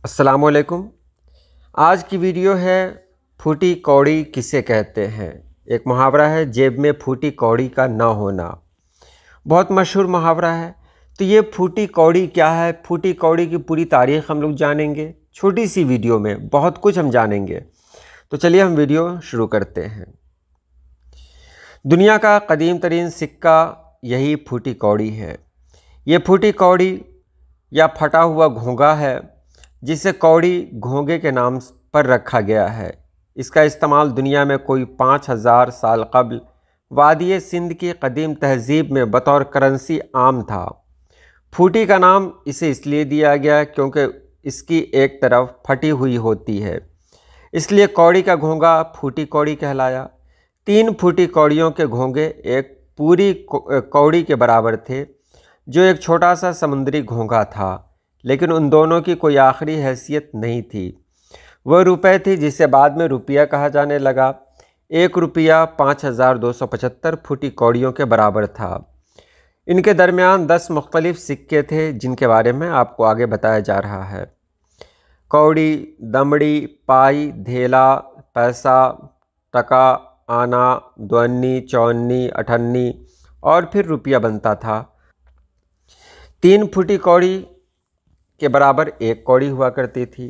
अस्सलामुअलैकुम। आज की वीडियो है फूटी कौड़ी किसे कहते हैं। एक मुहावरा है, जेब में फूटी कौड़ी का ना होना। बहुत मशहूर मुहावरा है। तो ये फूटी कौड़ी क्या है, फूटी कौड़ी की पूरी तारीख़ हम लोग जानेंगे। छोटी सी वीडियो में बहुत कुछ हम जानेंगे। तो चलिए हम वीडियो शुरू करते हैं। दुनिया का कदीम तरीन सिक्का यही फूटी कौड़ी है। ये फूटी कौड़ी या फटा हुआ घोंघा है, जिसे कौड़ी घोंघे के नाम पर रखा गया है। इसका इस्तेमाल दुनिया में कोई 5000 साल कबल वादी सिंध की कदीम तहज़ीब में बतौर करेंसी आम था। फूटी का नाम इसे इसलिए दिया गया क्योंकि इसकी एक तरफ फटी हुई होती है, इसलिए कौड़ी का घोंघा फूटी कौड़ी कहलाया। 3 फूटी कौड़ियों के घोंघे एक पूरी कौड़ी के बराबर थे, जो एक छोटा सा समुद्री घोंघा था, लेकिन उन दोनों की कोई आखिरी हैसियत नहीं थी। वह रुपए थी जिसे बाद में रुपया कहा जाने लगा। 1 रुपया 5275 फूटी कौड़ियों के बराबर था। इनके दरमियान 10 मुख्तलिफ सिक्के थे, जिनके बारे में आपको आगे बताया जा रहा है। कौड़ी, दमड़ी, पाई, धेला, पैसा, टका, आना, द्वन्नी, चौन्नी, अठन्नी और फिर रुपया बनता था। 3 फूटी कौड़ी के बराबर 1 कौड़ी हुआ करती थी।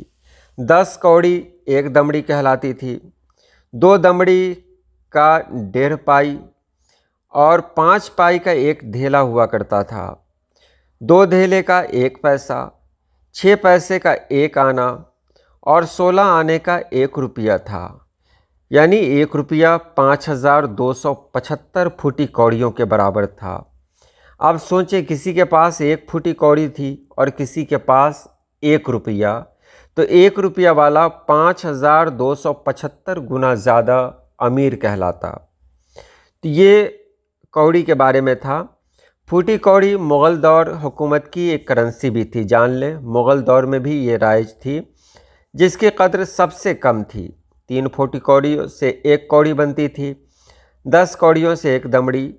10 कौड़ी 1 दमड़ी कहलाती थी। 2 दमड़ी का 1.5 पाई और 5 पाई का 1 धेला हुआ करता था। 2 धेले का 1 पैसा, 6 पैसे का 1 आना और 16 आने का 1 रुपया था। यानी 1 रुपया 5275 फूटी कौड़ियों के बराबर था। अब सोचें, किसी के पास 1 फूटी कौड़ी थी और किसी के पास 1 रुपया, तो 1 रुपया वाला 5275 गुना ज़्यादा अमीर कहलाता। तो ये कौड़ी के बारे में था। फूटी कौड़ी मुग़ल दौर हुकूमत की एक करेंसी भी थी। जान लें, मुग़ल दौर में भी ये राइज थी, जिसकी कद्र सबसे कम थी। 3 फूटी कौड़ियों से 1 कौड़ी बनती थी। 10 कौड़ियों से 1 दमड़ी।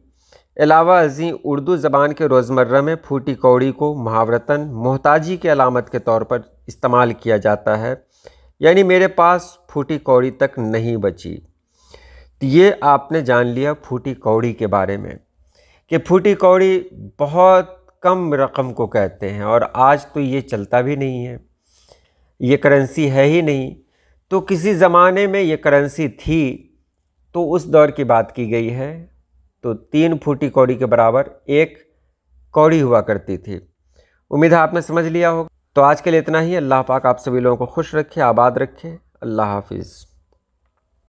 अलावा अज़ीं उर्दू ज़बान के रोज़मर्रा में फूटी कौड़ी को मुहावरतन मोहताजी की अलामत के तौर पर इस्तेमाल किया जाता है। यानी मेरे पास फूटी कौड़ी तक नहीं बची। तो ये आपने जान लिया फूटी कौड़ी के बारे में कि फूटी कौड़ी बहुत कम रकम को कहते हैं, और आज तो ये चलता भी नहीं है, ये करेंसी है ही नहीं। तो किसी ज़माने में ये करेंसी थी, तो उस दौर की बात की गई है। तो 3 फूटी कौड़ी के बराबर 1 कौड़ी हुआ करती थी। उम्मीद है आपने समझ लिया होगा। तो आज के लिए इतना ही। अल्लाह पाक आप सभी लोगों को खुश रखे, आबाद रखे। अल्लाह हाफिज़।